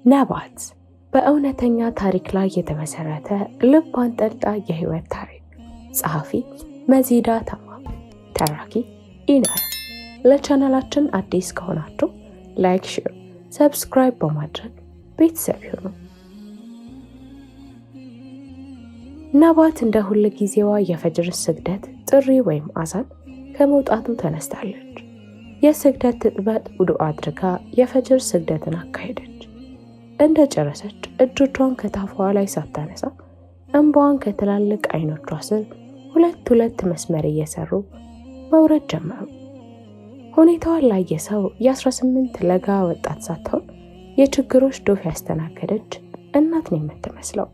ነባት በእውነተኛ ታሪክ ላይ የተመሰረተ ልብ አንጠልጣይ የህይወት ታሪክ። ጸሐፊ መዚዳ ተማም፣ ተራኪ ኢናያ። ለቻናላችን አዲስ ከሆናችሁ ላይክ፣ ሼር፣ ሰብስክራይብ በማድረግ ቤተሰብ ይሁኑ። ነባት እንደ ሁል ጊዜዋ የፈጅር ስግደት ጥሪ ወይም አዛን ከመውጣቱ ተነስታለች። የስግደት ትጥበት ውዱእ አድርጋ የፈጅር ስግደትን አካሄደች። እንደ ጨረሰች እጆቿን ከታፏ ላይ ሳታነሳ እንባዋን ከትላልቅ አይኖቿ ስር ሁለት መስመር እየሰሩ መውረድ ጀመሩ። ሁኔታዋን ላየ ሰው የ18 ለጋ ወጣት ሳትሆን የችግሮች ዶፍ ያስተናገደች እናት ነው የምትመስለው።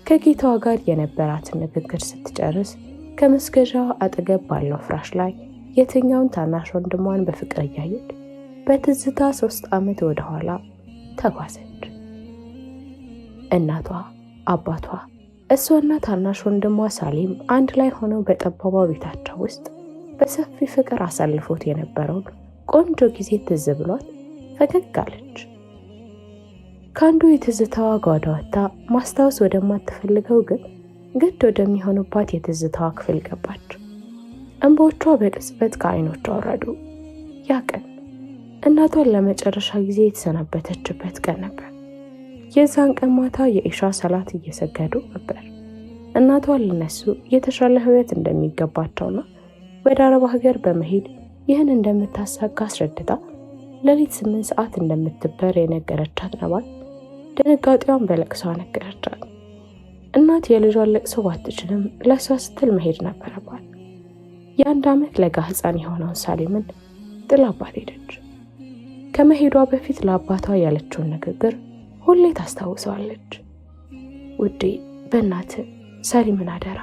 ከጌታዋ ጋር የነበራትን ንግግር ስትጨርስ ከመስገጃዋ አጠገብ ባለው ፍራሽ ላይ የትኛውን ታናሽ ወንድሟን በፍቅር እያየች በትዝታ 3 ዓመት ወደኋላ ተጓዘች። እናቷ፣ አባቷ፣ እሷና ታናሽ ወንድሟ ሳሊም አንድ ላይ ሆነው በጠባቧ ቤታቸው ውስጥ በሰፊ ፍቅር አሳልፎት የነበረውን ቆንጆ ጊዜ ትዝ ብሏት ፈገግ አለች። ከአንዱ የትዝታዋ ጓዳ ወጥታ ማስታወስ ወደማትፈልገው ግን ግድ ወደሚሆኑባት የትዝታዋ ክፍል ገባች። እንባዎቿ በቅጽበት ከዓይኖቿ ወረዱ። ያ ቀን እናቷን ለመጨረሻ ጊዜ የተሰናበተችበት ቀን ነበር። የዛን ቀን ማታ የኢሻ ሰላት እየሰገዱ ነበር። እናቷን ለነሱ የተሻለ ህይወት እንደሚገባቸውና ወደ አረብ ሀገር በመሄድ ይህን እንደምታሳካ አስረድታ ሌሊት 8 ሰዓት እንደምትበር የነገረቻት ነባት ድንጋጤዋን በለቅሷ ነገረቻት። እናት የልጇን ለቅሶ ባትችልም ለሷ ስትል መሄድ ነበረባት። የ1 ዓመት ለጋ ህፃን የሆነውን ሳሊምን ጥላባት ሄደች። ከመሄዷ በፊት ለአባቷ ያለችውን ንግግር ሁሌ ታስታውሰዋለች። ውዴ፣ በእናት ሳሊምን አደራ።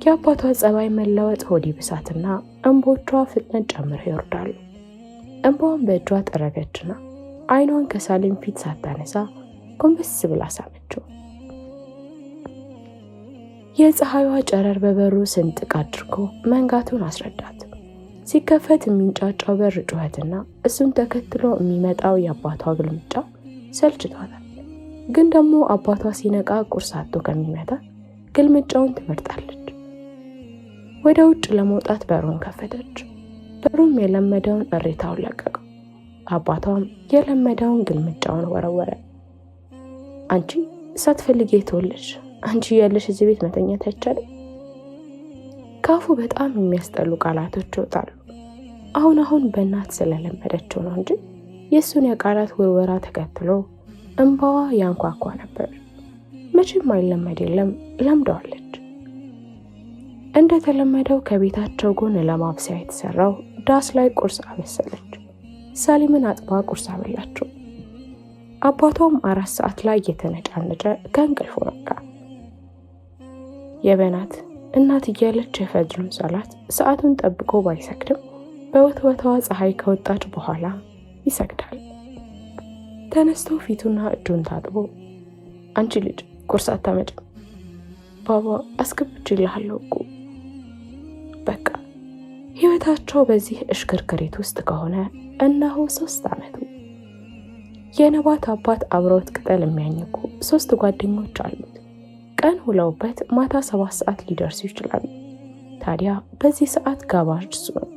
የአባቷ ጸባይ መለወጥ ሆዲ ብሳትና እንቦቿ ፍጥነት ጨምረው ይወርዳሉ። እንባዋን በእጇ ጠረገችና አይኗን ከሳሊም ፊት ሳታነሳ ጎንበስ ብላ ሳመችው። የፀሐይዋ ጨረር በበሩ ስንጥቅ አድርጎ መንጋቱን አስረዳት። ሲከፈት የሚንጫጫው በር ጩኸትና እሱን ተከትሎ የሚመጣው የአባቷ ግልምጫ ሰልችቷታል። ግን ደግሞ አባቷ ሲነቃ ቁርስ አጥቶ ከሚመታ ግልምጫውን ትመርጣለች። ወደ ውጭ ለመውጣት በሩን ከፈተች። በሩም የለመደውን እሬታውን ለቀቀው። አባቷም የለመደውን ግልምጫውን ወረወረ። አንቺ ሳትፈልጊ የተወለድሽ፣ አንቺ ያለሽ እዚህ ቤት መተኛት አይቻልም። ካፉ በጣም የሚያስጠሉ ቃላቶች ይወጣሉ። አሁን በእናት ስለለመደችው ነው እንጂ የእሱን የቃላት ውርወራ ተከትሎ እንባዋ ያንኳኳ ነበር። መቼም አይለመድ የለም፣ ለምደዋለች። እንደተለመደው ከቤታቸው ጎን ለማብሰያ የተሰራው ዳስ ላይ ቁርስ አበሰለች። ሳሊምን አጥባ ቁርስ አበላቸው። አባቷም 4 ሰዓት ላይ እየተነጫነጨ ከእንቅልፉ ነቃ። የበናት እናት እያለች የፈጅሩን ሰላት ሰዓቱን ጠብቆ ባይሰግድም በወትወታዋ ፀሐይ ከወጣች በኋላ ይሰግዳል። ተነስቶ ፊቱና እጁን ታጥቦ አንቺ ልጅ ቁርስ አታመጭም? ባባ አስገብቼልሃለሁ እኮ። በቃ ህይወታቸው በዚህ እሽክርክሪት ውስጥ ከሆነ እነሆ 3 ዓመቱ። የነባት አባት አብረውት ቅጠል የሚያኝኩ 3 ጓደኞች አሉት። ቀን ውለውበት ማታ 7 ሰዓት ሊደርሱ ይችላሉ። ታዲያ በዚህ ሰዓት ጋባዥ እሱ ነው።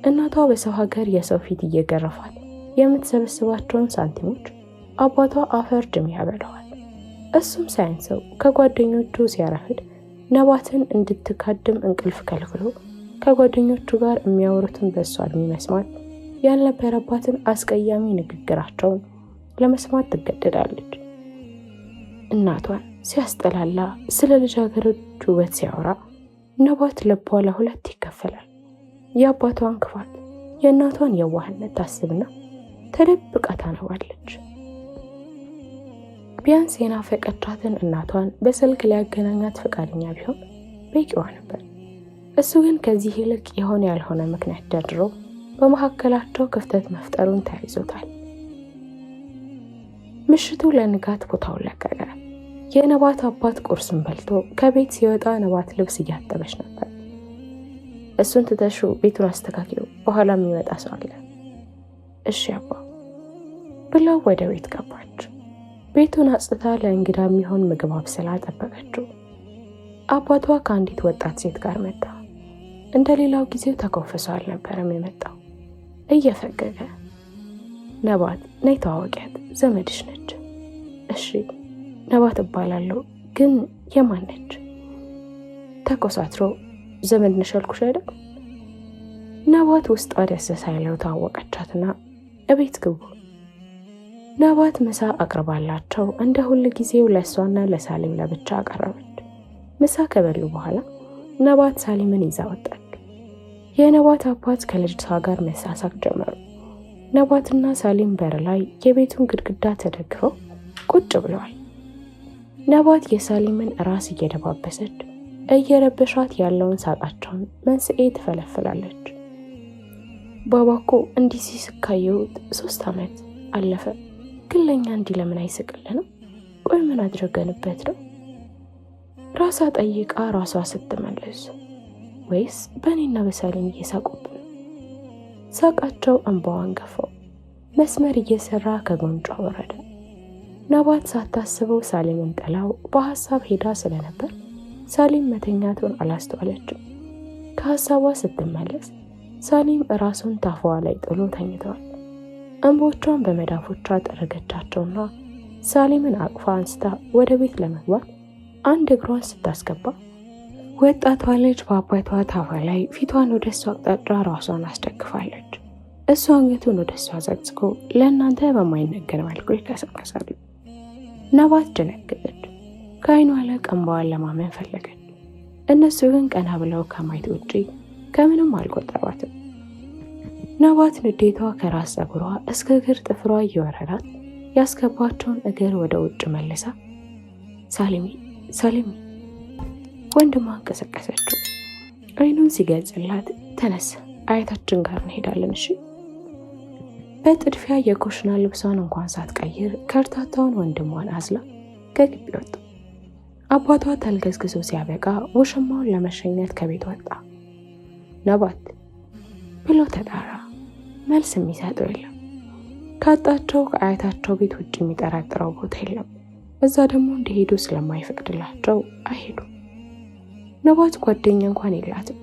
እናቷ በሰው ሀገር የሰው ፊት እየገረፋት የምትሰበስባቸውን ሳንቲሞች አባቷ አፈር ድሜ ያበላዋል። እሱም ሳያንሰው ከጓደኞቹ ሲያረፍድ ነባትን እንድትካድም እንቅልፍ ከልክሎ ከጓደኞቹ ጋር የሚያወሩትን በእሷ እድሜ መስማት ያልነበረባትን አስቀያሚ ንግግራቸውን ለመስማት ትገደዳለች። እናቷን ሲያስጠላላ ስለ ልጃገረዶች ውበት ሲያወራ ነባት ልቧ ለሁለት ይከፈላል። የአባቷን ክፋት፣ የእናቷን የዋህነት ታስብና ተደብቃ ታነባለች። ቢያንስ የናፈቀቻትን እናቷን በስልክ ሊያገናኛት ፈቃደኛ ቢሆን በቂዋ ነበር። እሱ ግን ከዚህ ይልቅ የሆነ ያልሆነ ምክንያት ደርድሮ በመካከላቸው ክፍተት መፍጠሩን ተያይዞታል። ምሽቱ ለንጋት ቦታውን ለቀቀ። የነባት አባት ቁርስን በልቶ ከቤት ሲወጣ ነባት ልብስ እያጠበች ነበር። እሱን ትተሽው ቤቱን አስተካክለው፣ በኋላ የሚመጣ ሰው አለ። እሺ አባ። ብለው ወደ ቤት ገባች። ቤቱን አጽድታ ለእንግዳ የሚሆን ምግብ አብስላ ጠበቀችው። አባቷ ከአንዲት ወጣት ሴት ጋር መጣ። እንደ ሌላው ጊዜው ተኮፍሶ አልነበረም የመጣው። እየፈገገ ነባት ነይ ተዋወቂያት፣ ዘመድሽ ነች። እሺ ነባት እባላለሁ፣ ግን የማን ነች? ተኮሳትሮ ዘመድ ነሽ አልኩሽ አይደል? ነባት ውስጧ ደስ ሳይለው ታወቀቻትና እቤት ግቡ። ነባት ምሳ አቅርባላቸው እንደ ሁል ጊዜው ለእሷና ለሳሊም ለብቻ አቀረበች። ምሳ ከበሉ በኋላ ነባት ሳሊምን ይዛ ወጣች። የነባት አባት ከልጅቷ ጋር መሳሳቅ ጀመሩ። ነባትና ሳሊም በር ላይ የቤቱን ግድግዳ ተደግፈው ቁጭ ብለዋል። ነባት የሳሊምን ራስ እየደባበሰች እየረበሻት ያለውን ሳቃቸውን መንስኤ ትፈለፍላለች። ባባኮ እንዲህ ሲስካየውት 3 ዓመት አለፈ፣ ግን ለእኛ እንዲህ ለምን አይስቅልንም? ቆይ ምን አድርገንበት ነው? ራሷ ጠይቃ ራሷ ስትመልስ፣ ወይስ በእኔና በሳሊም እየሳቁብን? ሳቃቸው እንባዋን ገፋው፣ መስመር እየሰራ ከጎንጯ ወረደ። ነባት ሳታስበው ሳሊምን ጥላው በሐሳብ ሄዳ ስለነበር ሳሊም መተኛቱን አላስተዋለችም። ከሐሳቧ ስትመለስ ሳሊም ራሱን ታፋዋ ላይ ጥሎ ተኝተዋል። እንቦቿን በመዳፎቿ ጠረገቻቸውና ሳሊምን አቅፋ አንስታ ወደ ቤት ለመግባት አንድ እግሯን ስታስገባ ወጣቷ ልጅ በአባቷ ታፋ ላይ ፊቷን ወደ እሷ አቅጣጫ ራሷን አስደግፋለች። እሷ አንገቱን ወደ እሷ ዘግዝቆ ለእናንተ በማይነገር መልኩ ይከሰከሳሉ። ነባት ደነገጠች። ከዓይኗ ላይ እንባዋን ለማመን ፈለገች። እነሱ ግን ቀና ብለው ከማየት ውጪ ከምንም አልቆጠሯትም። ነባት ንዴቷ ከራስ ፀጉሯ እስከ እግር ጥፍሯ እየወረዳት ያስገባቸውን እግር ወደ ውጭ መልሳ ሳሊሚ ወንድሟን ቀሰቀሰችው። ዓይኑን ሲገልጽላት ተነስ፣ አያታችን ጋር እንሄዳለን እሺ። በጥድፊያ የኩሽና ልብሷን እንኳን ሳትቀይር ከርታታውን ወንድሟን አዝላ ከግቢ ወጡ። አባቷ ተልገዝግዞ ሲያበቃ ውሽማውን ለመሸኘት ከቤት ወጣ። ነባት ብሎ ተጣራ። መልስ የሚሰጠው የለም። ካጣቸው ከአያታቸው ቤት ውጭ የሚጠረጥረው ቦታ የለም። እዛ ደግሞ እንዲሄዱ ስለማይፈቅድላቸው አይሄዱም። ነባት ጓደኛ እንኳን የላትም።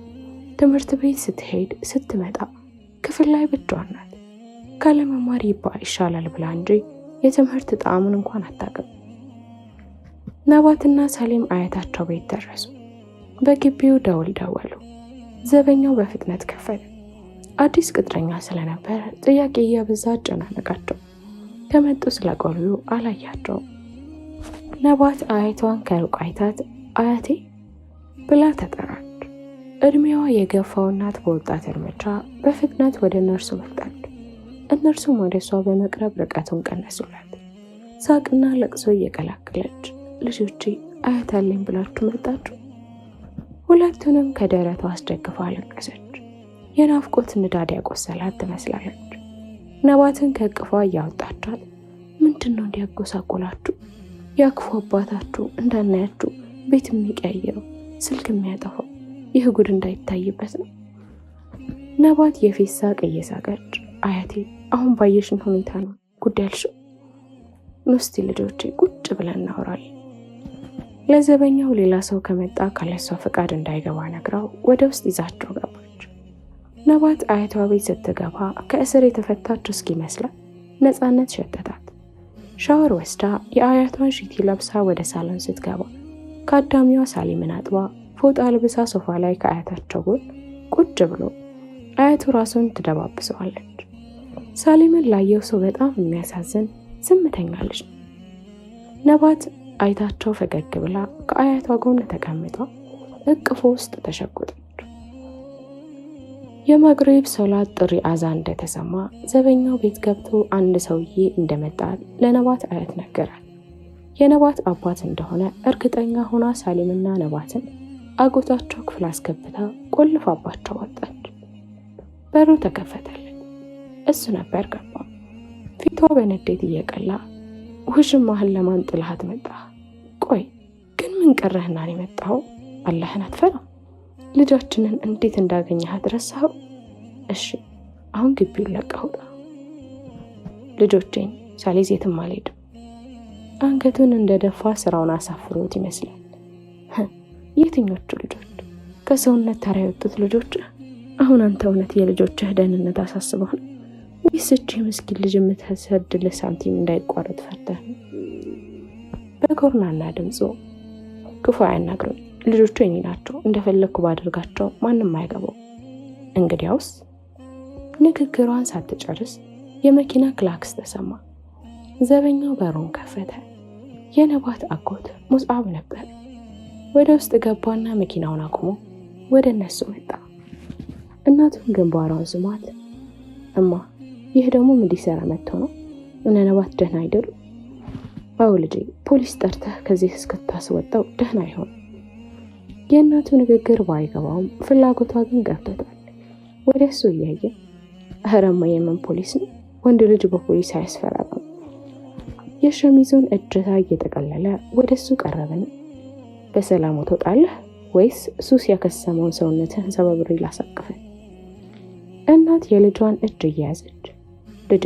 ትምህርት ቤት ስትሄድ ስትመጣ ክፍል ላይ ብቻዋን ናት። ካለመማር ይሻላል ብላ እንጂ የትምህርት ጣዕሙን እንኳን አታውቅም። ነባትና ሳሊም አያታቸው ቤት ደረሱ። በግቢው ደውል ደወሉ። ዘበኛው በፍጥነት ከፈተ። አዲስ ቅጥረኛ ስለነበር ጥያቄ እያበዛ አጨናነቃቸው። ከመጡ ስለቆዩ አላያቸውም። ነባት አያቷን ከሩቅ አይታት አያቴ ብላ ተጠራች። እድሜዋ የገፋው እናት በወጣት እርምጃ በፍጥነት ወደ እነርሱ መጣች። እነርሱም ወደ እሷ በመቅረብ ርቀቱን ቀነሱላት። ሳቅና ለቅሶ እየቀላቀለች ልጆቼ አያት አለኝ ብላችሁ መጣችሁ? ሁለቱንም ከደረቷ አስደግፋ አለቀሰች። የናፍቆት ንዳድ ያቆሰላት ትመስላለች። ነባትን ከእቅፏ እያወጣቻት ምንድነው እንዲያጎሳቆላችሁ? ያክፉ አባታችሁ እንዳናያችሁ ቤት የሚቀያየረው ስልክ የሚያጠፋው ይህ ጉድ እንዳይታይበት ነው። ነባት የፊት ሳቅ እየሳቀች አያቴ አሁን ባየሽን ሁኔታ ነው ጉድ ያልሽው። ንስቲ ልጆቼ ቁጭ ብለን እናወራለን። ለዘበኛው ሌላ ሰው ከመጣ ካለሷ ፈቃድ እንዳይገባ ነግራው ወደ ውስጥ ይዛቸው ገባች። ነባት አያቷ ቤት ስትገባ ከእስር የተፈታች እስኪመስላት ነፃነት ሸተታት። ሻወር ወስዳ የአያቷን ሺቲ ለብሳ ወደ ሳሎን ስትገባ ከአዳሚዋ ሳሊምን አጥባ ፎጣ ልብሳ ሶፋ ላይ ከአያታቸው ጎን ቁጭ ብሎ አያቱ ራሱን ትደባብሰዋለች። ሳሊምን ላየው ሰው በጣም የሚያሳዝን ዝምተኛ ልጅ ነው። ነባት አይታቸው ፈገግ ብላ ከአያቷ ጎን ተቀምጣ እቅፎ ውስጥ ተሸጎጠች። የመግሪብ ሶላት ጥሪ አዛን እንደተሰማ ዘበኛው ቤት ገብቶ አንድ ሰውዬ እንደመጣ ለነባት አያት ነገራል። የነባት አባት እንደሆነ እርግጠኛ ሆና ሳሊምና ነባትን አጎታቸው ክፍል አስገብታ ቆልፋባቸው ወጣች። በሩ ተከፈተለት። እሱ ነበር ገባ። ፊቷ በንዴት እየቀላ ውሽማህን ለማን ጥልሃት መጣ? ቆይ ግን ምን ቀረህና ነው የመጣው? አላህን አትፈራም? ልጃችንን እንዴት እንዳገኘሃት ረሳኸው? እሺ አሁን ግቢውን ለቀህ ውጣ። ልጆቼን ሳልይዝ የትም አልሄድም። አንገቱን እንደደፋ ስራውን አሳፍሮት ይመስላል። የትኞቹ ልጆች? ከሰውነት ተራ የወጡት ልጆች? አሁን አንተ እውነት የልጆችህ ደህንነት አሳስበህ ነው ወይስ እቺ ምስኪን ልጅ የምትሰድልህ ሳንቲም እንዳይቋረጥ ፈርተህ ነው? በኮርናና ድምፁ ክፉ አያናግሩኝ፣ ልጆቹ የኔ ናቸው፣ እንደፈለግኩ ባደርጋቸው ማንም አይገባው። እንግዲያውስ። ንግግሯን ሳትጨርስ የመኪና ክላክስ ተሰማ። ዘበኛው በሩን ከፈተ። የነባት አጎት ሙስዓብ ነበር። ወደ ውስጥ ገባና መኪናውን አቁሞ ወደ እነሱ መጣ። እናቱን ግንባሯን ዝሟት፣ እማ ይህ ደግሞ ምን ሊሰራ መጥቶ ነው? እነ ነባት ደህና አይደሉ? አዎ ልጄ፣ ፖሊስ ጠርተህ ከዚህ እስክታስወጣው ደህና አይሆን። የእናቱ ንግግር ባይገባውም ፍላጎቷ ግን ገብቶታል። ወደ እሱ እያየ እህረማ የምን ፖሊስ ነው? ወንድ ልጅ በፖሊስ አያስፈራራም። የሸሚዙን እጀታ እየጠቀለለ ወደ እሱ ቀረበን። በሰላም ትወጣለህ ወይስ ሱስ ያከሰመውን ሰውነትህን ሰባብሬ ላሳቅፍህ? እናት የልጇን እጅ እየያዘች፣ ልጄ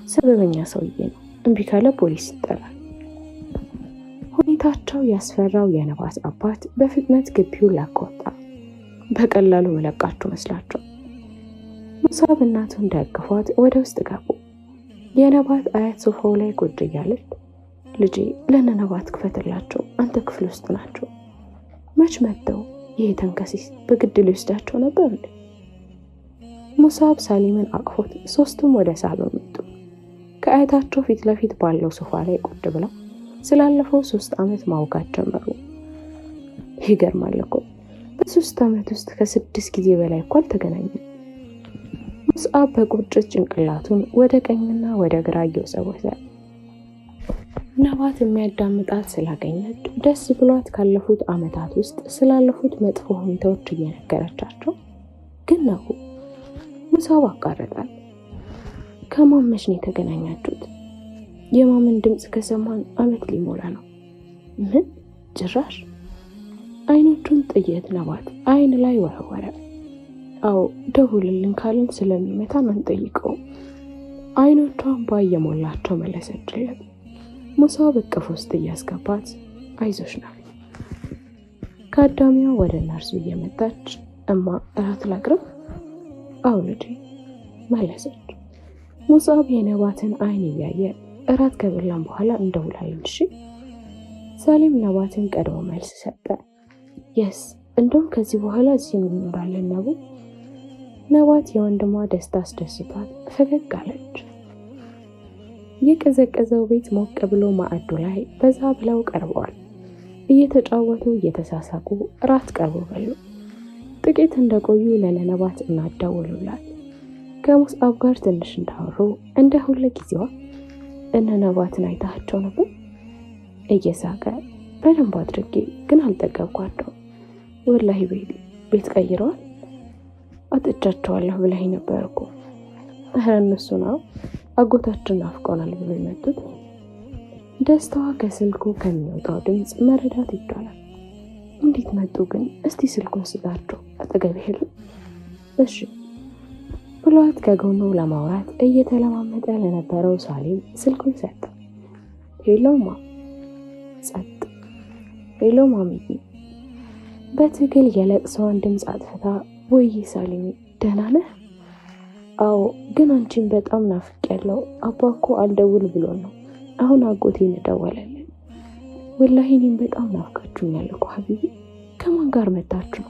ሰበበኛ ሰውዬ ነው፣ እምቢ ካለ ፖሊስ ይጠራል። ሁኔታቸው ያስፈራው የነባት አባት በፍጥነት ግቢውን ላከወጣ። በቀላሉ መለቃችሁ መስላቸው። ሙስዓብ እናቱን ደግፏት ወደ ውስጥ ገቡ። የነባት አያት ሶፋው ላይ ቁጭ እያለች፣ ልጄ ለነባት ክፈትላቸው፣ አንተ ክፍል ውስጥ ናቸው። መች መጥተው ይሄ ተንከሲስ በግድ ሊወስዳቸው ነበር እንዴ? ሙስዓብ ሳሊምን አቅፎት ሶስቱም ወደ ሳሎን መጡ። ከአያታቸው ፊት ለፊት ባለው ሶፋ ላይ ቁጭ ብለው ስላለፈው 3 ዓመት ማውጋት ጀመሩ። ይገርማል እኮ በ3 ዓመት ውስጥ ከ6 ጊዜ በላይ እኮ አልተገናኘም። ሙስዓብ በቁጭት ጭንቅላቱን ወደ ቀኝና ወደ ግራ እየወሰወሰ ነባት የሚያዳምጣት ስላገኘች ደስ ብሏት ካለፉት ዓመታት ውስጥ ስላለፉት መጥፎ ሁኔታዎች እየነገረቻቸው፣ ግን ነው ሙስዓብ አቃረጣል። ከማን መች ነው የተገናኛችሁት? የማምን ድምፅ ከሰማን ዓመት ሊሞላ ነው። ምን ጭራሽ? አይኖቹን ጥየት ነባት አይን ላይ ወረወረ። አዎ ደውልልን ካልን ስለሚመታን አንጠይቀው። አይኖቿን ባየሞላቸው መለሰችለት። ሙስዓብ እቅፍ ውስጥ እያስገባት አይዞሽ ነው። ከአዳሚዋ ወደ እነርሱ እየመጣች እማ እራት ላቅርብ? አዎ ልጄ መለሰች። ሙስዓብ የነባትን አይን እያየ እራት ከበላን በኋላ እንደውላለን እሺ? ሳሊም ነባትን ቀድሞ መልስ ሰጠ። የስ እንደውም ከዚህ በኋላ እዚህ እንኖራለን ነቡ። ነባት የወንድሟ ደስታ አስደስቷት ፈገግ አለች። የቀዘቀዘው ቤት ሞቅ ብሎ ማዕዱ ላይ በዛ ብለው ቀርበዋል። እየተጫወቱ እየተሳሳቁ እራት ቀርቦ በሉ። ጥቂት እንደቆዩ ለነባት እናደውሉላት። ከሙስዓብ ጋር ትንሽ እንዳወሩ እንደ ሁለ ጊዜዋ እነ ነባትን አይታቸው ነበር? እየሳቀ በደንብ አድርጌ ግን አልጠገብኳቸው። ወላሂ ቤት ቀይረዋል። አጥቻቸዋለሁ ብለኸኝ ነበር እኮ። እነሱ ነው አጎታችን ናፍቆናል ብሎ የመጡት። ደስታዋ ከስልኩ ከሚወጣው ድምፅ መረዳት ይቻላል። እንዴት መጡ ግን? እስቲ ስልኩን ስጣቸው፣ አጠገብ ሄዱ። እሺ ብሏት ከጎኑ ለማውራት እየተለማመጠ ለነበረው ሳሊም ስልኩን ሰጠ። ሄሎ ማ። ጸጥ። ሄሎ ማሚዬ። በትግል የለቅሰዋን ድምፅ አጥፍታ ወይ ሳሊም ደህና ነህ? አዎ ግን አንቺን በጣም ናፍቄያለሁ። አባኮ አልደውል ብሎ ነው። አሁን አጎቴን ደወለልን። ወላሂ እኔም በጣም ናፍቃችሁኛል እኮ ሀቢቢ። ከማን ጋር መጣችሁ?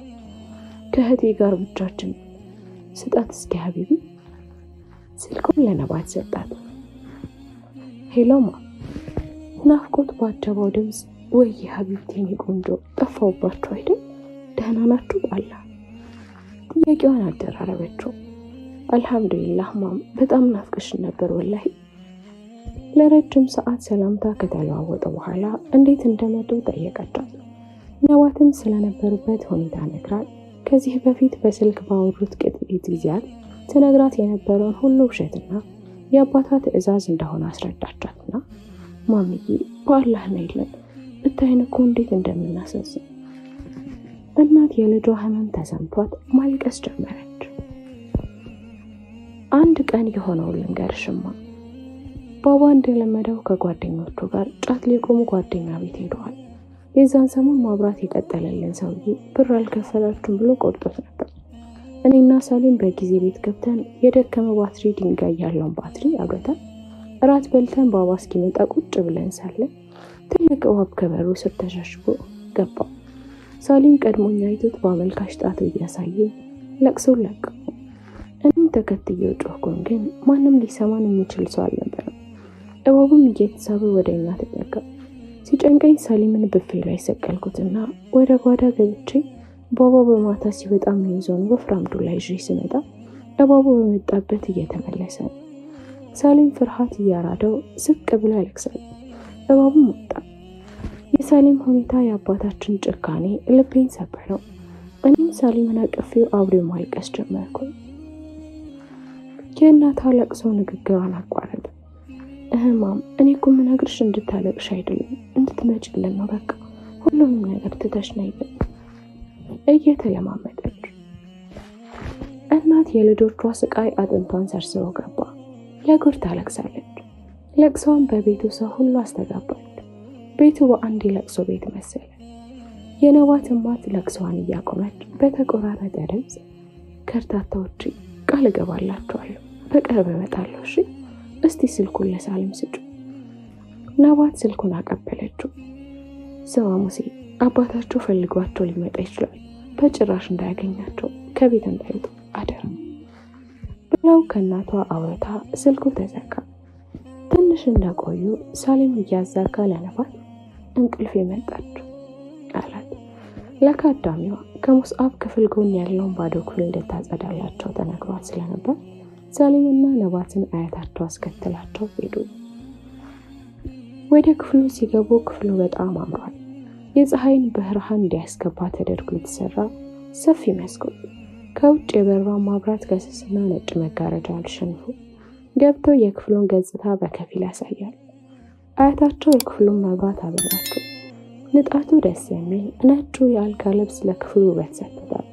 ከእህቴ ጋር ብቻችን። ስጣት እስኪ ሀቢቢ። ስልኩን ለነባት ሰጣት። ሄሎማ። ናፍቆት ባጀበው ድምፅ ወይ ሀቢብቲ የኔ ቆንጆ ጠፋውባችሁ አይደል? ደህና ናችሁ? አላ ጥያቄዋን አደራረበችው። አልሐምዱሊላህ ማም፣ በጣም ናፍቅሽ ነበር ወላሂ። ለረጅም ሰዓት ሰላምታ ከተለዋወጠ በኋላ እንዴት እንደመጡ ጠየቀቻት። ነባትም ስለነበሩበት ሁኔታ ነግራት ከዚህ በፊት በስልክ ባወሩት ጥቂት ጊዜያት ትነግራት የነበረውን ሁሉ ውሸትና የአባቷ ትዕዛዝ እንደሆነ አስረዳቻትና ማምዬ በአላህ ነይልን ብታይን እኮ እንዴት እንደምናሳዝን። እናት የልጇ ህመም ተሰምቷት ማልቀስ ጀመረች። አንድ ቀን የሆነውን ልንገርሽማ። ባባ እንደለመደው ከጓደኞቹ ጋር ጫት ሊቆሙ ጓደኛ ቤት ሄደዋል። የዛን ሰሞን ማብራት የቀጠለልን ሰውዬ ብር አልከፈላችሁም ብሎ ቆርጦት ነበር። እኔና ሳሊም በጊዜ ቤት ገብተን የደከመ ባትሪ ድንጋይ ያለውን ባትሪ አብረታል። እራት በልተን ባባ እስኪመጣ ቁጭ ብለን ሳለ ትልቅ እባብ ከበሩ ስር ተሸሽጎ ገባ። ሳሊም ቀድሞኛ አይቶት በአመልካች ጣቱ እያሳየ ለቅሶን ለቀው። እኔም ተከትዬው ጮህኩኝ፣ ግን ማንም ሊሰማን የሚችል ሰው አልነበረም። እባቡም እየተሳበ ወደ እኛ ተጠጋ። ሲጨንቀኝ ሳሊምን ብፌ ላይ ሰቀልኩትና ወደ ጓዳ ገብቼ ባባ በማታ ሲወጣ የሚይዘውን ወፍራም ዱላ ይዤ ስመጣ እባቡ በመጣበት እየተመለሰ ነው። ሳሊም ፍርሃት እያራደው ዝቅ ብሎ ያለቅሳል። እባቡም ወጣ። የሳሊም ሁኔታ የአባታችን ጭካኔ ልቤን ሰበረው። እኔም ሳሊምን አቅፌው አብሬው ማልቀስ ጀመርኩ። የእናቷ ለቅሶ ንግግሯን አቋረጠ። እህማም፣ እኔ እኮ የምነግርሽ እንድታለቅሽ አይደለም እንድትመጭልን ነው። በቃ ሁሉንም ነገር ትተሽ ነይ እየተለማመጠች። እናት የልጆቿ ስቃይ አጥንቷን ሰርስሮ ገባ። ለጉድ ታለቅሳለች። ለቅሷን በቤቱ ሰው ሁሉ አስተጋባች። ቤቱ በአንድ ለቅሶ ቤት መሰለ። የነባት እናት ለቅሷን እያቆመች በተቆራረጠ ድምፅ ከርታታዎች ቃል እገባላችኋለሁ፣ በቅርብ እመጣለሁ፣ እሺ? እስቲ ስልኩን ለሳሊም ስጩ። ነባት ስልኩን አቀበለችው። ስማ ሙሴ፣ አባታቸው ፈልጓቸው ሊመጣ ይችላል። በጭራሽ እንዳያገኛቸው፣ ከቤት እንዳይወጡ አደራ ብለው ከእናቷ አውርታ ስልኩ ተዘጋ። ትንሽ እንደቆዩ ሳሊም እያዛጋ ለነባት እንቅልፍ መጣች አላት። ለካዳሚዋ ከሙስአብ ክፍል ጎን ያለውን ባዶ ክፍል እንድታጸዳላቸው ተነግሯት ስለነበር ሳሊምና ነባትን አያታቸው አስከትላቸው ሄዱ። ወደ ክፍሉ ሲገቡ ክፍሉ በጣም አምሯል። የፀሐይን ብርሃን እንዲያስገባ ተደርጎ የተሰራ ሰፊ መስኮት፣ ከውጭ የበራውን ማብራት ከስስና ነጭ መጋረጃ አልሸንፎ ገብተው የክፍሉን ገጽታ በከፊል ያሳያል። አያታቸው የክፍሉን መብራት አበራቸው። ንጣቱ ደስ የሚል ነጩ የአልጋ ልብስ ለክፍሉ ውበት ሰጥቷል።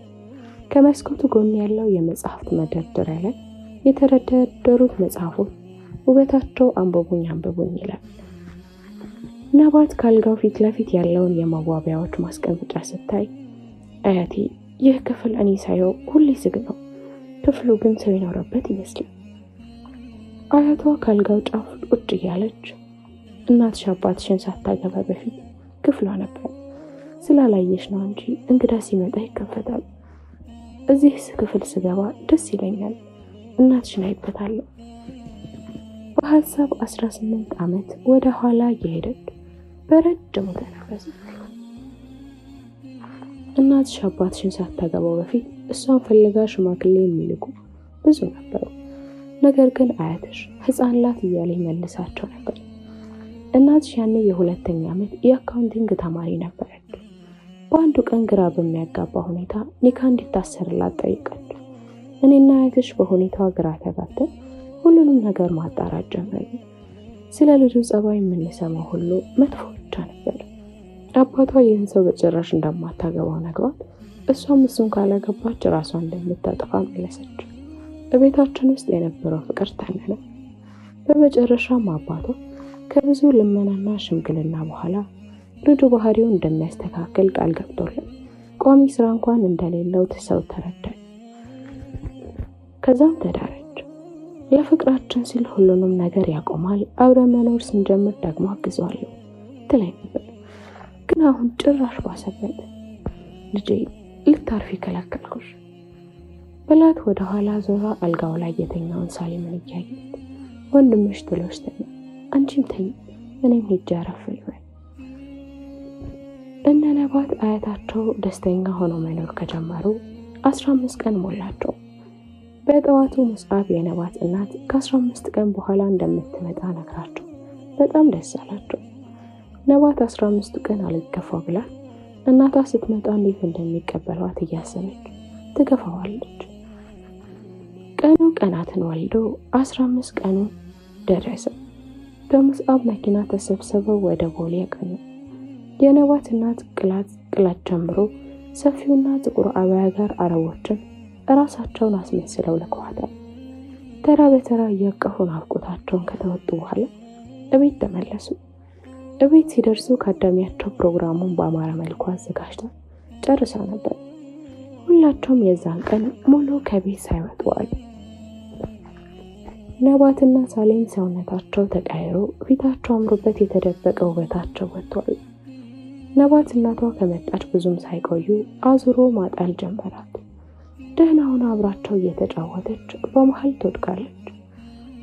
ከመስኮቱ ጎን ያለው የመጽሐፍት መደርደሪያ ላይ የተደረደሩት መጽሐፎች ውበታቸው አንብቡኝ አንብቡኝ ይላል። ነባት ካልጋው ፊት ለፊት ያለውን የመዋቢያዎች ማስቀመጫ ስታይ፣ አያቴ ይህ ክፍል እኔ ሳየው ሁሌ ዝግ ነው፣ ክፍሉ ግን ሰው ይኖርበት ይመስላል። አያቷ ካልጋው ጫፍ ቁጭ እያለች እናትሽ አባትሽን ሳታገባ በፊት ክፍሏ ነበር፣ ስላላየሽ ነው እንጂ እንግዳ ሲመጣ ይከፈታል። እዚህ ክፍል ስገባ ደስ ይለኛል፣ እናትሽን አይበታለሁ። በሀሳብ 18 ዓመት ወደ ኋላ እየሄደች በረጅሙ ተነፈሰች። እናትሽ አባትሽን ሳታገባው በፊት እሷን ፈልጋ ሽማግሌ የሚልኩ ብዙ ነበሩ። ነገር ግን አያትሽ ሕፃን ላት እያለ መልሳቸው ነበር። እናትሽ ያኔ የ2ኛ ዓመት የአካውንቲንግ ተማሪ ነበረች። በአንዱ ቀን ግራ በሚያጋባ ሁኔታ ኒካ እንዲታሰርላት ጠይቀች። እኔና አያትሽ በሁኔታዋ ግራ ተጋብተን ሁሉንም ነገር ማጣራት ጀመርን። ስለ ልጁ ጸባይ የምንሰማው ሁሉ መጥፎ ብቻ ነበር። አባቷ ይህን ሰው በጭራሽ እንደማታገባው ነግሯት፣ እሷም እሱን ካላገባች ራሷን እንደምታጠፋ መለሰች። በቤታችን ውስጥ የነበረው ፍቅር ተነነ። በመጨረሻም አባቷ ከብዙ ልመናና ሽምግልና በኋላ ልጁ ባህሪውን እንደሚያስተካክል ቃል ገብቶልን ቋሚ ስራ እንኳን እንደሌለው ሰው ተረዳች። ከዛም ተዳረች። ለፍቅራችን ሲል ሁሉንም ነገር ያቆማል፣ አብረን መኖር ስንጀምር ደግሞ አግዘዋለሁ ትለኝ ነበር። ግን አሁን ጭራሽ ባሰበት። ልጄ ልታርፊ ከለከልኩሽ ብላት ወደ ኋላ ዞራ አልጋው ላይ የተኛውን ሳሊምን እያየች ወንድምሽ ጥሎሽ ተኛ፣ አንቺም ተኝ፣ እኔም ሄጄ አረፍ ልበል። እነ ነባት አያታቸው ደስተኛ ሆነው መኖር ከጀመሩ 15 ቀን ሞላቸው። በጠዋቱ ሙስአብ የነባት እናት ከ15 ቀን በኋላ እንደምትመጣ ነግራቸው በጣም ደስ አላቸው። ነባት 15 ቀን አልገፋው ብላ እናቷ ስትመጣ እንዴት እንደሚቀበሏት እያሰበች ትገፋዋለች። ቀኑ ቀናትን ወልዶ 15 ቀኑ ደረሰ። በሙስአብ መኪና ተሰብስበው ወደ ቦሌ ያቀኑ። የነባት እናት ቅላት ጀምሮ ሰፊውና ጥቁር አበያ ጋር አረቦችን ራሳቸውን አስመስለው ልከዋታል። ተራ በተራ እያቀፉ ናፍቆታቸውን ከተወጡ በኋላ እቤት ተመለሱ። እቤት ሲደርሱ ከአዳሚያቸው ፕሮግራሙን በአማረ መልኩ አዘጋጅተው ጨርሳ ነበር። ሁላቸውም የዛን ቀን ሙሉ ከቤት ሳይወጡ አሉ። ነባትና ሳሌም ሰውነታቸው ተቀይሮ ፊታቸው አምሮበት የተደበቀ ውበታቸው ወጥቷል። ነባት እናቷ ከመጣች ብዙም ሳይቆዩ አዙሮ ማጣል ጀመራት። ደህና ሆና አብራቸው እየተጫወተች በመሃል ትወድቃለች።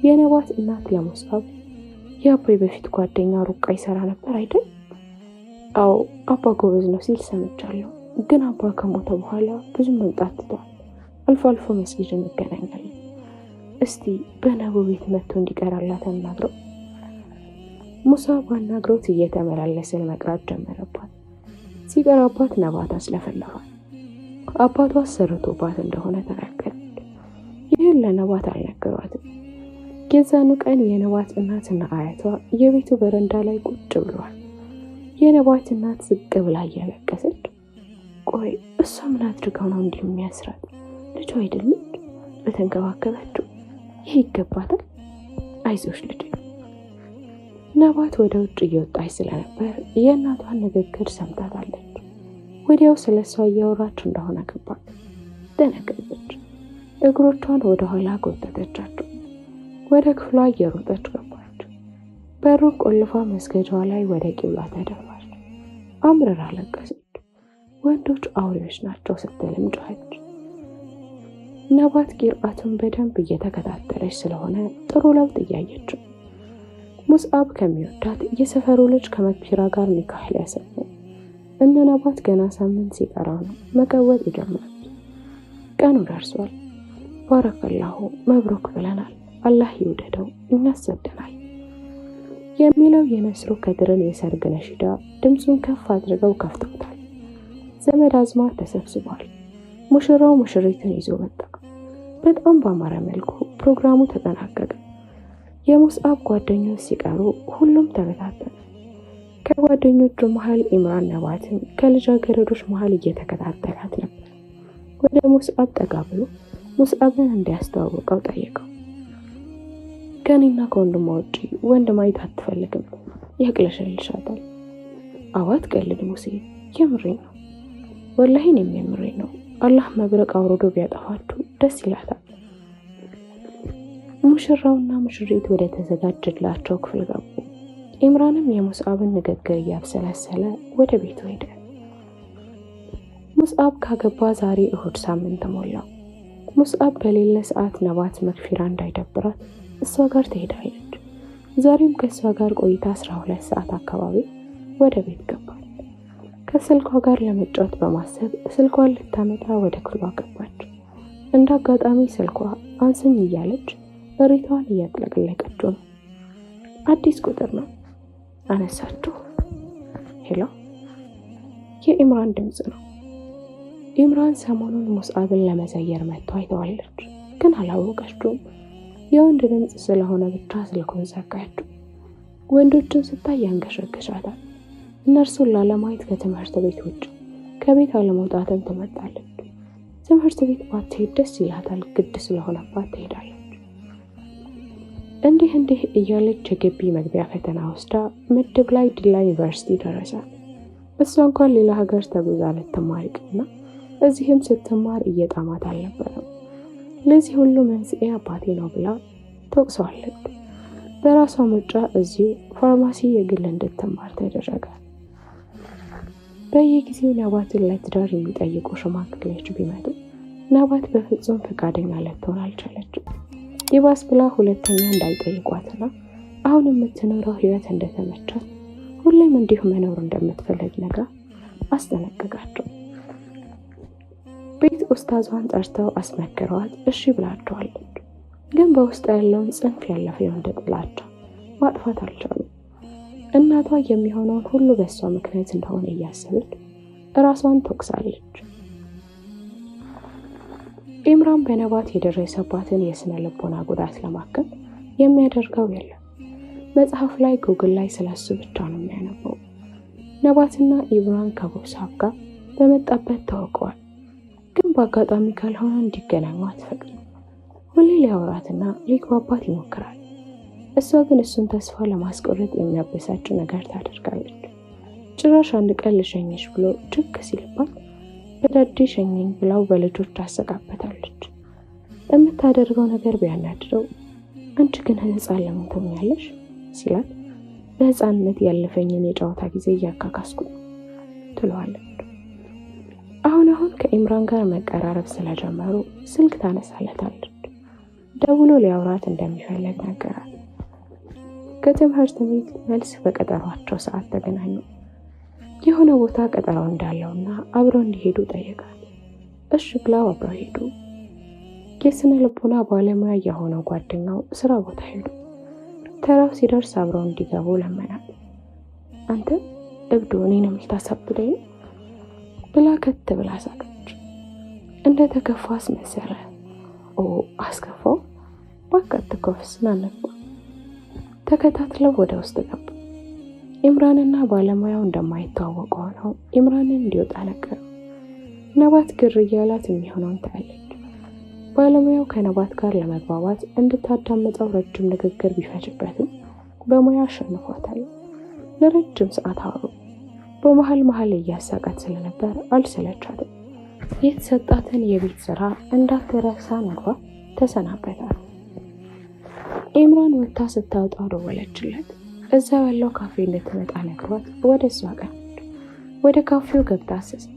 የነባት እናት ለሙስአብ የአባይ በፊት ጓደኛ ሩቃ ይሰራ ነበር አይደል? አዎ አባ ጎበዝ ነው ሲል ሰምቻለሁ። ግን አባ ከሞተ በኋላ ብዙም መምጣት ትቷል። አልፎ አልፎ መስጊድ እንገናኛለን። እስቲ በነቡ ቤት መጥቶ እንዲቀራላት አናግረው። ሙስአብ አናግሮት እየተመላለሰ መቅራት ጀመረባት። ሲቀራባት ነባት አስለፈለፋት። አባቷ አሰርቶባት እንደሆነ ተናገረች። ይህን ለነባት አልነገሯትም። የዛኑ ቀን የነባት እናትና አያቷ የቤቱ በረንዳ ላይ ቁጭ ብለዋል። የነባት እናት ዝቅ ብላ እያለቀሰች፣ ቆይ እሷ ምን አድርገው ነው እንዲህ የሚያስራት? ልጇ አይደለም? በተንከባከበችው ይህ ይገባታል። አይዞሽ ልጅ። ነባት ወደ ውጭ እየወጣች ስለነበር የእናቷን ንግግር ሰምታታለች። ወዲያው ስለሷ እያወራች እንደሆነ ገባት። ደነገጠች። እግሮቿን ወደ ኋላ ጎተተቻቸው። ወደ ክፍሏ እየሮጠች ገባች። በሩን ቆልፋ መስገጃዋ ላይ ወደ ቂብላ ተደፋች። አምርራ አለቀሰች። ወንዶች አውሬዎች ናቸው ስትልም ጮኸች። ነባት ቂርአቱን በደንብ እየተከታተለች ስለሆነ ጥሩ ለውጥ እያየች። ሙስአብ ከሚወዳት የሰፈሩ ልጅ ከመክፊራ ጋር ኒካህ ሊያሰሩ እነ ነባት ገና ሳምንት ሲቀራው ነው መቀወጥ የጀመሩት። ቀኑ ደርሷል። ባረከላሁ መብሩክ ብለናል። አላህ ይውደደው፣ እናሰደናል የሚለው የነስሩ ከድርን የሰርግ ነሽዳ ድምፁን ከፍ አድርገው ከፍተውታል። ዘመድ አዝማድ ተሰብስቧል። ሙሽራው ሙሽሪትን ይዞ መጣ። በጣም ባማረ መልኩ ፕሮግራሙ ተጠናቀቀ። የሙስአብ ጓደኞች ሲቀሩ ሁሉም ተበታተነ። ከጓደኞቹ መሃል ኢምራን ነባትን ከልጃገረዶች መሃል እየተከታተላት ነበር። ወደ ሙስአብ ጠጋ ብሎ ሙስአብን እንዲያስተዋውቀው ጠየቀው። ከኔና ከወንድሟ ውጪ ወንድ ማየት አትፈልግም፣ ያቅለሸልሻታል። አዋት ቀልድ ሙሴ፣ የምሬን ነው። ወላሂ እኔም የምሬን ነው። አላህ መብረቅ አውርዶ ቢያጠፋችሁ ደስ ይላታል። ሙሽራውና ሙሽሪት ወደ ተዘጋጀላቸው ክፍል ገቡ። ኢምራንም የሙስአብን ንግግር እያብሰለሰለ ወደ ቤቱ ሄደ። ሙስአብ ካገባ ዛሬ እሁድ ሳምንት ሞላው። ሙስአብ በሌለ ሰዓት ነባት መክፊራ እንዳይደብራት እሷ ጋር ትሄዳለች። ዛሬም ከእሷ ጋር ቆይታ 12 ሰዓት አካባቢ ወደ ቤት ገባል። ከስልኳ ጋር ለመጫወት በማሰብ ስልኳን ልታመጣ ወደ ክፍሏ ገባች። እንደ አጋጣሚ ስልኳ አንስኝ እያለች እሪቷን እያጥለቀለቀችው ነው። አዲስ ቁጥር ነው። አነሳችሁ። ሄሎ፣ የኢምራን ድምጽ ነው። ኢምራን ሰሞኑን ሙስአብን ለመዘየር መጥቶ አይተዋለች፣ ግን አላወቀችውም። የወንድ ድምጽ ስለሆነ ብቻ ስልኩን ዘጋችው። ወንዶችን ስታይ ያንገሸግሻታል። እነርሱን ላለማየት ከትምህርት ቤት ውጭ ከቤት አለመውጣትን ትመርጣለች። ትምህርት ቤት ባትሄድ ደስ ይላታል፣ ግድ ስለሆነባት ትሄዳለች። እንዲህ እያለች የግቢ መግቢያ ፈተና ወስዳ ምድብ ላይ ዲላ ዩኒቨርሲቲ ደረሳት። እሷ እንኳን ሌላ ሀገር ተጉዛ ልትማር ይቅርና እዚህም ስትማር እየጣማት አልነበረም። ለዚህ ሁሉ መንስኤ አባቴ ነው ብላ ተወቅሰዋለች። በራሷ ምርጫ እዚሁ ፋርማሲ የግል እንድትማር ተደረገ። በየጊዜው ነባትን ለትዳር የሚጠይቁ ሽማግሌዎች ቢመጡ ነባት በፍጹም ፈቃደኛ ልትሆን አልቻለችም። ይባስ ብላ ሁለተኛ እንዳይጠይቋትና አሁን የምትኖረው ህይወት እንደተመቻት ሁሌም እንዲሁ መኖር እንደምትፈልግ ነጋ አስጠነቀቃቸው። ቤት ኡስታዟን ጠርተው አስመክረዋት እሺ ብላቸዋለች። ግን በውስጥ ያለውን ጽንፍ ያለፈ የወንድ ጥላቻ ማጥፋት አልቻሉም። እናቷ የሚሆነውን ሁሉ በሷ ምክንያት እንደሆነ እያሰበች እራሷን ተወቅሳለች። ኢምራን በነባት የደረሰባትን የስነ ልቦና ጉዳት ለማከም የሚያደርገው የለም። መጽሐፍ ላይ ጉግል ላይ ስለሱ ብቻ ነው የሚያነበው። ነባትና ኢምራን ከሙስአብ ጋር በመጣበት ተዋውቀዋል። ግን በአጋጣሚ ካልሆነ እንዲገናኙ አትፈቅድም። ሁሌ ሊያወራትና ሊግባባት ይሞክራል። እሷ ግን እሱን ተስፋ ለማስቆረጥ የሚያበሳጭ ነገር ታደርጋለች። ጭራሽ አንድ ቀን ልሸኝሽ ብሎ ችክ ሲልባት በዳዴ ሸኘኝ ብላው በልጆች ታሰቃበታለች። የምታደርገው ነገር ቢያናድረው አንቺ ግን ህፃን ለምን ትሆኛለሽ ሲላት በህፃንነት ያለፈኝን የጨዋታ ጊዜ እያካካስኩ ትለዋለች። አሁን ከኢምራን ጋር መቀራረብ ስለጀመሩ ስልክ ታነሳለታለች። ደውሎ ሊያወራት እንደሚፈልግ ነገራት። ከትምህርት ቤት መልስ በቀጠሯቸው ሰዓት ተገናኙ። የሆነ ቦታ ቀጠሮ እንዳለውና አብረው እንዲሄዱ ጠየቃት። እሺ ብላው አብረው ሄዱ። የስነ ልቦና ባለሙያ የሆነው ጓደኛው ስራ ቦታ ሄዱ። ተራው ሲደርስ አብረው እንዲገቡ ለመናት። አንተ እብዱ እኔን የምታሳብደኝ ብላ ከት ብላ ሳቀች። እንደ ተከፋ አስመሰለ። አስከፋው ባካት ኮፍስ ናነባ። ተከታትለው ወደ ውስጥ ገቡ። ኢምራንና ባለሙያው እንደማይተዋወቁ ሆነው ኢምራንን እንዲወጣ ነገረው። ነባት ግር እያላት የሚሆነውን ታያለች። ባለሙያው ከነባት ጋር ለመግባባት እንድታዳምጠው ረጅም ንግግር ቢፈጅበትም በሙያ አሸንፏታል። ለረጅም ሰዓት አወሩ። በመሃል እያሳቃት ስለነበር አልሰለቻትም። የተሰጣትን የቤት ስራ እንዳትረሳ ነግሯ ተሰናበታል። ኢምራን ወጥታ ስታወጣ ደወለችለት። እዛ ያለው ካፌ እንድትመጣ ነግሯት ወደ እሷ ቀረች። ወደ ካፌው ገብታ አሰሰች።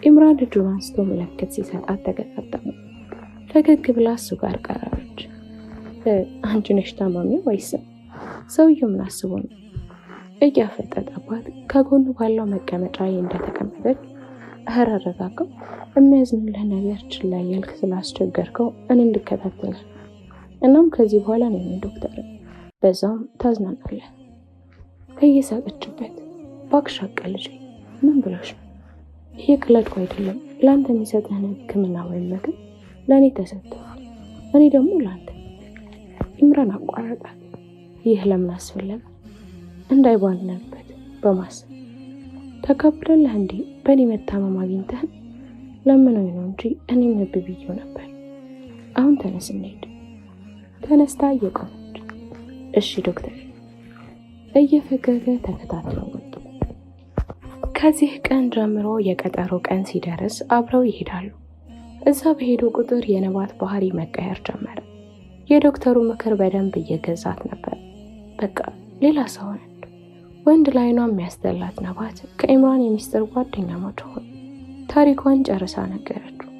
ኢምራን እጁን አንስቶ ምልክት ሲሰጣት ተገጣጠሙ። ፈገግ ብላ እሱ ጋር ቀረበች። አንቺ ነሽ ታማሚው ወይስ? ሰውየው ምን አስቦ ነው? እያፈጠጠባት ከጎኑ ባለው መቀመጫ እንደተቀመጠች አረጋጋው። የሚያዝንልህ ነገር ችላ ያልክ ስላስቸገርከው እኔ እንድከታተል እናም ከዚህ በኋላ ነኝ ዶክተር፣ በዛም ታዝናናለህ። እየሳቀችበት ባክሽ አቀልጂ ምን ብለሽ ነው? ይሄ ክለድኩ አይደለም። ለአንተ የሚሰጥህን ሕክምና ወይም ምግብ ለእኔ ተሰጥቷል፣ እኔ ደግሞ ለአንተ። ኢምራን አቋረጣት። ይህ ለምን አስፈለገ? እንዳይባልነበት በማሰብ ተቀብለለህ እንዴ? በእኔ መታመም አግኝተህን ለምነው ነው እንጂ እኔም ልብ ብዬው ነበር። አሁን ተነስ እንሂድ። ተነስታ እየቆመች እሺ ዶክተር እየፈገገ ተከታትለው ወጡ። ከዚህ ቀን ጀምሮ የቀጠሮ ቀን ሲደርስ አብረው ይሄዳሉ። እዛ በሄዱ ቁጥር የነባት ባህሪ መቀየር ጀመረ። የዶክተሩ ምክር በደንብ እየገዛት ነበር። በቃ ሌላ ሰው ነች። ወንድ ላይኗ የሚያስጠላት ነባት ከኢምራን የሚስጥር ጓደኛሞች ሆኑ። ታሪኳን ጨርሳ ነገረችው።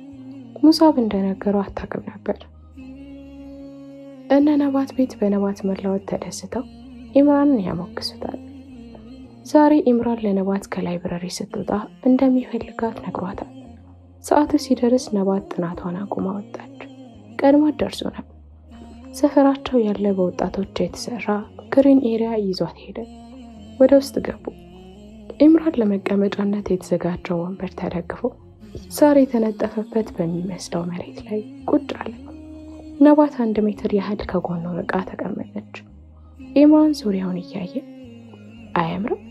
ሙሳብ እንደነገረው አታውቅም ነበር። እነ ነባት ቤት በነባት መለወጥ ተደስተው ኢምራንን ያሞግሱታል። ዛሬ ኢምራን ለነባት ከላይብረሪ ስትወጣ እንደሚፈልጋት ነግሯታል። ሰዓቱ ሲደርስ ነባት ጥናቷን አቁማ ወጣች። ቀድሟት ደርሶ ነበር። ሰፈራቸው ያለ በወጣቶች የተሰራ ግሪን ኤሪያ ይዟት ሄደ። ወደ ውስጥ ገቡ። ኢምራን ለመቀመጫነት የተዘጋጀው ወንበር ተደግፎ ሳር የተነጠፈበት በሚመስለው መሬት ላይ ቁጭ አለ። ነባት 1 ሜትር ያህል ከጎኑ ርቃ ተቀመጠች። ኢምራን ዙሪያውን እያየ አያምርም?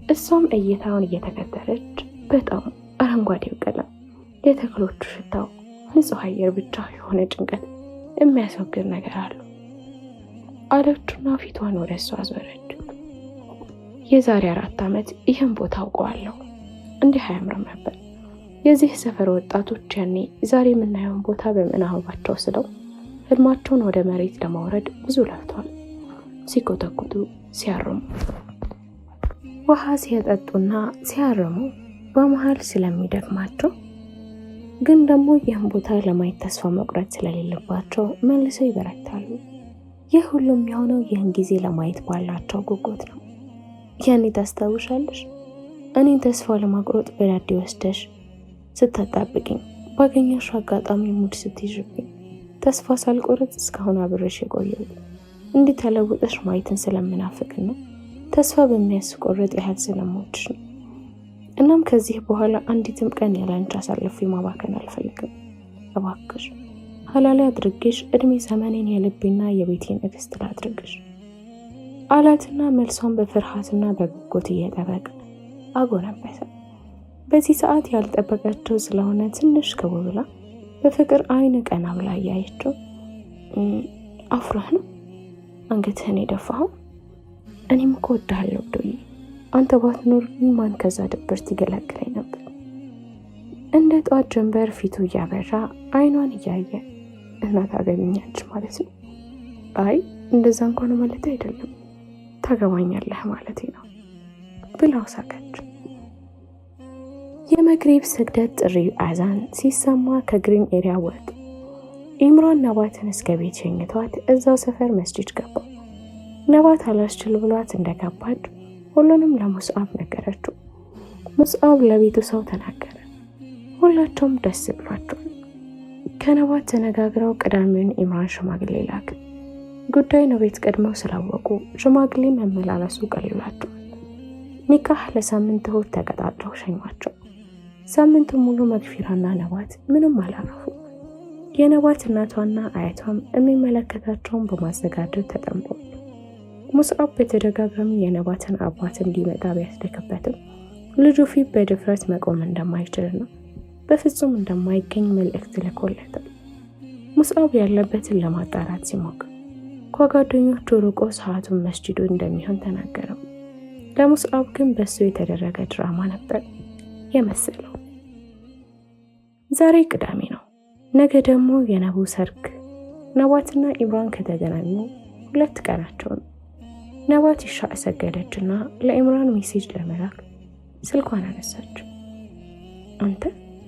እሷም እይታውን እየተከተለች በጣም አረንጓዴው ቀለም፣ የተክሎቹ ሽታው፣ ንጹህ አየር ብቻ የሆነ ጭንቀት የሚያስወግድ ነገር አለው አለችና ፊቷን ወደ እሷ አዞረች። የዛሬ 4 ዓመት ይህን ቦታ አውቀዋለሁ። እንዲህ አያምርም ነበር። የዚህ ሰፈር ወጣቶች ያኔ ዛሬ የምናየውን ቦታ በምናባቸው ስለው ህልማቸውን ወደ መሬት ለማውረድ ብዙ ለፍተዋል። ሲኮተኩቱ፣ ሲያርሙ፣ ውሃ ሲያጠጡና ሲያርሙ በመሃል ስለሚደክማቸው ግን ደግሞ ይህን ቦታ ለማየት ተስፋ መቁረጥ ስለሌለባቸው መልሰው ይበረታሉ። ይህ ሁሉም የሆነው ይህን ጊዜ ለማየት ባላቸው ጉጉት ነው። ያኔ ታስታውሻለሽ? እኔን ተስፋ ለማቁረጥ በዳዴ ወስደሽ ስታጣብቅኝ፣ ባገኘሽ አጋጣሚ ሙድ ስትይዥብኝ ተስፋ ሳልቆርጥ እስካሁን አብሬሽ የቆየሁት እንዲህ ተለውጠሽ ማየትን ስለምናፍቅና ተስፋ በሚያስቆርጥ ያህል ስለምወድሽ ነው። እናም ከዚህ በኋላ አንዲትም ቀን ያላንቺ አሳልፌ ማባከን አልፈልግም። እባክሽ ሐላላ አድርጌሽ እድሜ ዘመኔን የልቤና የቤቴ ንግስት ላድርግሽ አላትና መልሷን በፍርሃትና በጉጉት እየጠበቀ አጎነበሰ። በዚህ ሰዓት ያልጠበቀችው ስለሆነ ትንሽ ከው ብላ በፍቅር አይን ቀና ብላ ያየችው አፍራህ ነው አንገትህን የደፋኸው? እኔም እኮ እወድሃለሁ ዶዬ። አንተ ባትኖር ማን ከዛ ድብርት ይገላግለኝ ነበር። እንደ ጧት ጀንበር ፊቱ እያበራ አይኗን እያየ እናት አገቢኛች ማለት ነው? አይ እንደዛ እንኳን ማለት አይደለም፣ ታገባኛለህ ማለት ነው ብላው ሳቀች። የመግሪብ ስግደት ጥሪ አዛን ሲሰማ ከግሪን ኤሪያ ወጡ። ኢምራን ነባትን እስከ ቤት ሸኝቷት እዛው ሰፈር መስጂድ ገባ። ነባት አላስችል ብሏት እንደገባች ሁሉንም ለሙስዓብ ነገረችው። ሙስዓብ ለቤቱ ሰው ተናገረ። ሁላቸውም ደስ ብሏቸዋል። ከነባት ተነጋግረው ቅዳሜውን ኢምራን ሽማግሌ ላክ። ጉዳይ ነው ቤት ቀድመው ስላወቁ ሽማግሌ መመላለሱ ቀልሏቸዋል። ኒካህ ለሳምንት እሁድ ተቀጣጥረው ሸኟቸው። ሳምንቱ ሙሉ መግፊራና ነባት ምንም አላረፉ። የነባት እናቷና አያቷም የሚመለከታቸውን በማዘጋጀት ተጠምደዋል። ሙስዓብ በተደጋጋሚ የነባትን አባት እንዲመጣ ቢያስደክበትም ልጁ ፊት በድፍረት መቆም እንደማይችልና በፍጹም እንደማይገኝ መልእክት ልኮለታል። ሙስዓብ ያለበትን ለማጣራት ሲሞክር ከጓደኞቹ ርቆ ሰዓቱን መስጂዱ እንደሚሆን ተናገረው። ለሙስዓብ ግን በሱ የተደረገ ድራማ ነበር የመሰለው። ዛሬ ቅዳሜ ነው። ነገ ደግሞ የነቡ ሰርግ። ነባትና ኢምራን ከተገናኙ 2 ቀናቸው ነው። ነባት ኢሻ ሰገደችና ለኢምራን ሜሴጅ ለመላክ ስልኳን አነሳች። አንተ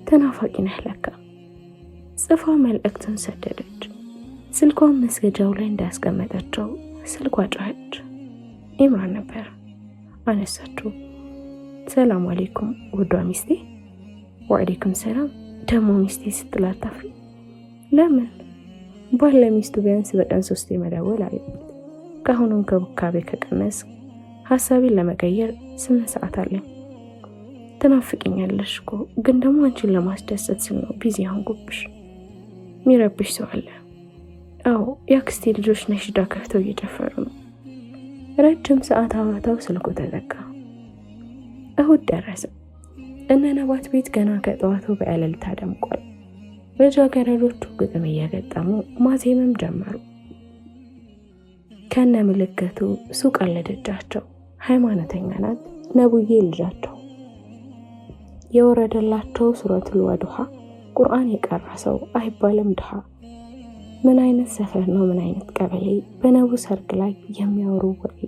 ተናፋቂ ነህ ለካ ጽፋ መልእክትን ሰደደች። ስልኳን መስገጃው ላይ እንዳስቀመጠችው ስልኳ ጮኸች። ኢምራን ነበር። አነሳችው። ሰላም አለይኩም ውዷ ሚስቴ። ወአለይኩም ሰላም። ደሞ ሚስቴ ስትላት ታፍሪ? ለምን? ባል ለሚስቱ ቢያንስ በቀን 3 መደወል አለበት። ከአሁኑም ከቡካቤ ከቀነስ ሐሳቤን ለመቀየር 8 ሰዓት አለኝ። ትናፍቂኛለሽ እኮ ግን ደግሞ አንቺን ለማስደሰት ስል ነው ቢዚ ሆንኩብሽ። ሚረብሽ ሰው አለ? አዎ የአክስቴ ልጆች ነሽዳ ከፍተው እየጨፈሩ ነው። ረጅም ሰዓት አውርተው ስልኩ ተዘጋ። እሁድ ደረሰ። እነ ነባት ቤት ገና ከጠዋቱ በእልልታ ደምቋል። ልጃገረዶቹ ግጥም እየገጠሙ ማዜምም ጀመሩ። ከነ ምልክቱ ሱቅ አለደጃቸው። ሃይማኖተኛ ናት ነቡዬ ልጃቸው። የወረደላቸው ሱረቱል ወዱሃ ቁርአን የቀራ ሰው አይባልም ድሃ። ምን አይነት ሰፈር ነው ምን አይነት ቀበሌ በነቡ ሰርግ ላይ የሚያወሩ ወሬ።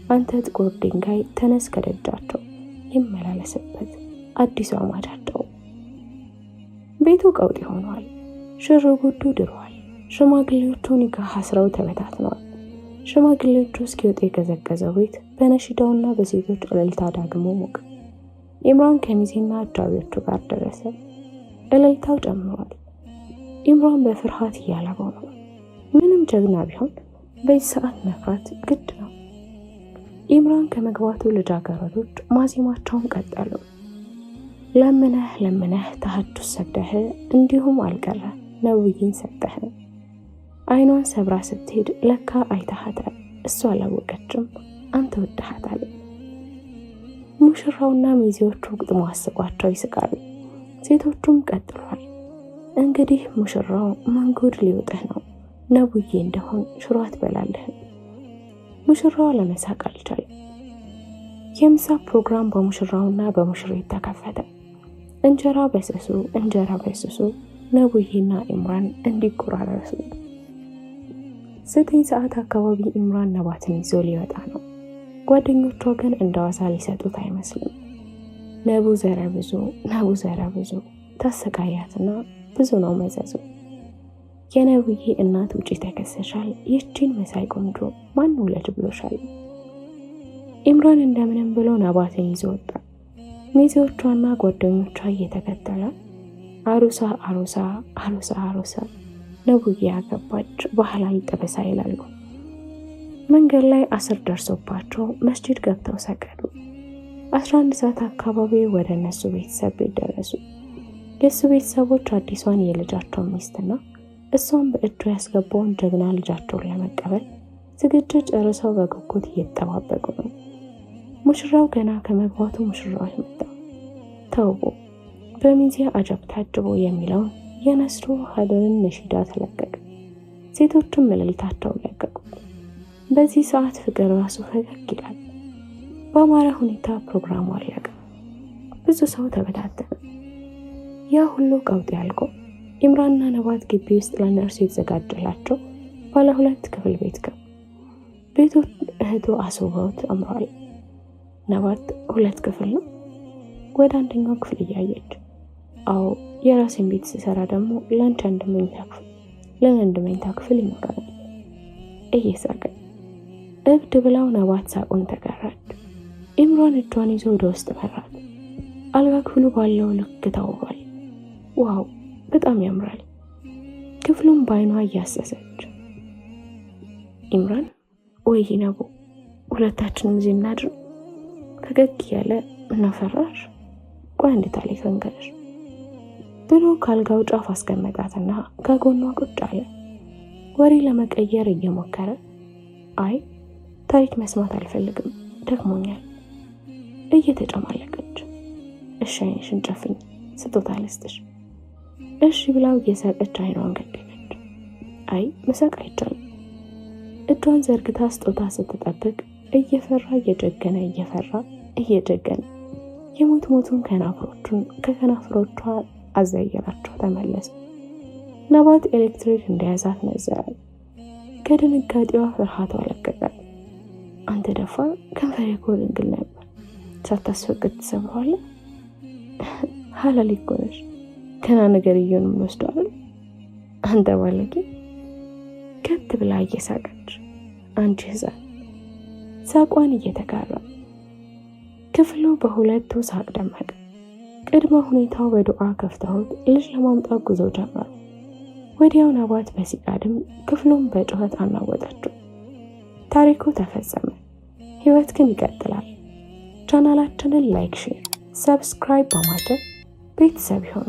አንተ ጥቁር ድንጋይ ተነስ ከደጃቸው ይመላለስበት አዲሱ አማቻቸው። ቤቱ ቀውጢ ሆኗል። ሽር ጉዱ ድሯል። ሽማግሌዎቹ ኒካህ አስረው ተበታትነዋል። ሽማግሌዎቹ እስኪወጡ የቀዘቀዘው ቤት በነሽዳውና በሴቶች እልልታ ዳግሞ ሞቀ። ኢምራን ከሚዜና አጃቢዎቹ ጋር ደረሰ። እልልታው ጨምሯል። ኢምራን በፍርሃት እያለበው ነው። ምንም ጀግና ቢሆን በዚህ ሰዓት መፍራት ግድ ነው። ኢምራን ከመግባቱ ልጃገረዶች ማዜማቸውን ቀጠሉ። ለምነህ ተሐጁድ ሰግደህ እንዲሁም አልቀረ ነብይን ሰጠህ። አይኗን ሰብራ ስትሄድ ለካ አይታሃታል። እሷ አላወቀችም፣ አንተ ወደሃታል። ሙሽራውና ሚዜዎቹ ግጥሙ አስቋቸው ይስቃሉ። ሴቶቹም ቀጥሏል። እንግዲህ ሙሽራው መንጎድ ሊወጣህ ነው። ነብዬ እንደሆን ሽሮ አትበላለህ። ሙሽራው ለመሳቅ አልቻለም። የምሳ ፕሮግራም በሙሽራውና በሙሽሪት ተከፈተ። እንጀራ በስሱ ነብዬና ኢምራን እንዲቆራረሱ። 9 ሰዓት አካባቢ ኢምራን ነባትን ይዞ ሊወጣ ነው። ጓደኞቿ ግን እንደዋዛ ሊሰጡት አይመስልም። ነቡ ዘረ ብዙ ታሰቃያትና ብዙ ነው መዘዙ። የነብዬ እናት ውጪ ተከሰሻል። ይህችን መሳይ ቆንጆ ማን ውለድ ብሎሻል? ኢምራን እንደምንም ብሎ ነባትን ይዞ ወጣ። ሚዜዎቿና ጓደኞቿ እየተከተለ አሩሳ ነብዬ ያገባች ባህላዊ ጠበሳ ይላሉ። መንገድ ላይ 10 ደርሶባቸው መስጂድ ገብተው ሰገዱ። 11 ሰዓት አካባቢ ወደ እነሱ ቤተሰብ ቤት ደረሱ። የሱ ቤተሰቦች አዲሷን የልጃቸው ሚስትና እሷን በእጁ ያስገባውን ጀግና ልጃቸውን ለመቀበል ዝግጅት ጨርሰው በጉጉት እየተጠባበቁ ነው። ሙሽራው ገና ከመግባቱ ሙሽራው መጣ። ተውቦ በሚዜ አጀብ ታጅቦ የሚለውን የነስሩ ሀደርን ነሽዳ ተለቀቀ። ሴቶቹም እልልታቸው ለቀቁ። በዚህ ሰዓት ፍቅር ራሱ ፈገግ ይላል። በአማረ ሁኔታ ፕሮግራሙ አለቀ። ብዙ ሰው ተበታተነ። ያ ሁሉ ቀውጥ ያልቆ ኢምራንና ነባት ግቢ ውስጥ ለነርሱ የተዘጋጀላቸው ባለ 2 ክፍል ቤት ገቡ። ቤቱ እህቱ አስውበውት አምሯል። ነባት 2 ክፍል ነው? ወደ አንደኛው ክፍል እያየች አዎ የራሴን ቤት ስሰራ ደግሞ ለአንቺ 1 መኝታ ክፍል ለ1 መኝታ ክፍል ይኖራል እየሳቀ እብድ ብላው ነባት ሳቁን ተጋራች። ኢምራን እጇን ይዞ ወደ ውስጥ መራት። አልጋ ክፍሉ ባለው ልክ ተውቧል። ዋው በጣም ያምራል። ክፍሉን ባይኗ እያሰሰች ኢምራን ወይ ነቡ ሁለታችንም እዚህ እናድር ፈገግ ያለ እናፈራሽ ቆይ አንድ ታሪክ እንገርሽ ብሎ ካልጋው ጫፍ አስቀመጣትና ከጎኗ ቁጭ አለ። ወሬ ለመቀየር እየሞከረ አይ ታሪክ መስማት አልፈልግም ደክሞኛል እየተጨማለቀች እሺ አይንሽን ጨፍኝ ስጦታ ልስጥሽ እሺ ብላው እየሳቀች አይኗን ገደለች። አይ መሳቅ አይቻልም። እጇን ዘርግታ ስጦታ ስትጠብቅ እየፈራ እየጀገነ የሞቱን ከከናፍሮቿ አዘየራቸው ተመለሰ። ነባት ኤሌክትሪክ እንደያዛት ነዘራል። ከድንጋጤዋ ፍርሃቷ ለቀቃት። አንተ ደፋር ከንፈሬ እኮ ድንግል ነበር ሳታስፈቅድ ትሰብረዋለህ ሐላል እኮ ነሽ ከና ነገር እየሆንም ወስዷል አንተ ባለጌ ከት ብላ እየሳቀች አንቺ ህፃን ሳቋን እየተጋራ ክፍሉ በሁለቱ ሳቅ ደመቀ። ቅድመ ሁኔታው በዱዓ ከፍተውት ልጅ ለማምጣት ጉዞ ጀመሩ። ወዲያው ነባት በሲቃድም ክፍሉን በጩኸት አናወጣቸው። ታሪኩ ተፈጸመ። ህይወት ግን ይቀጥላል። ቻናላችንን ላይክ፣ ሼር፣ ሰብስክራይብ በማድረግ ቤተሰብ ይሁኑ።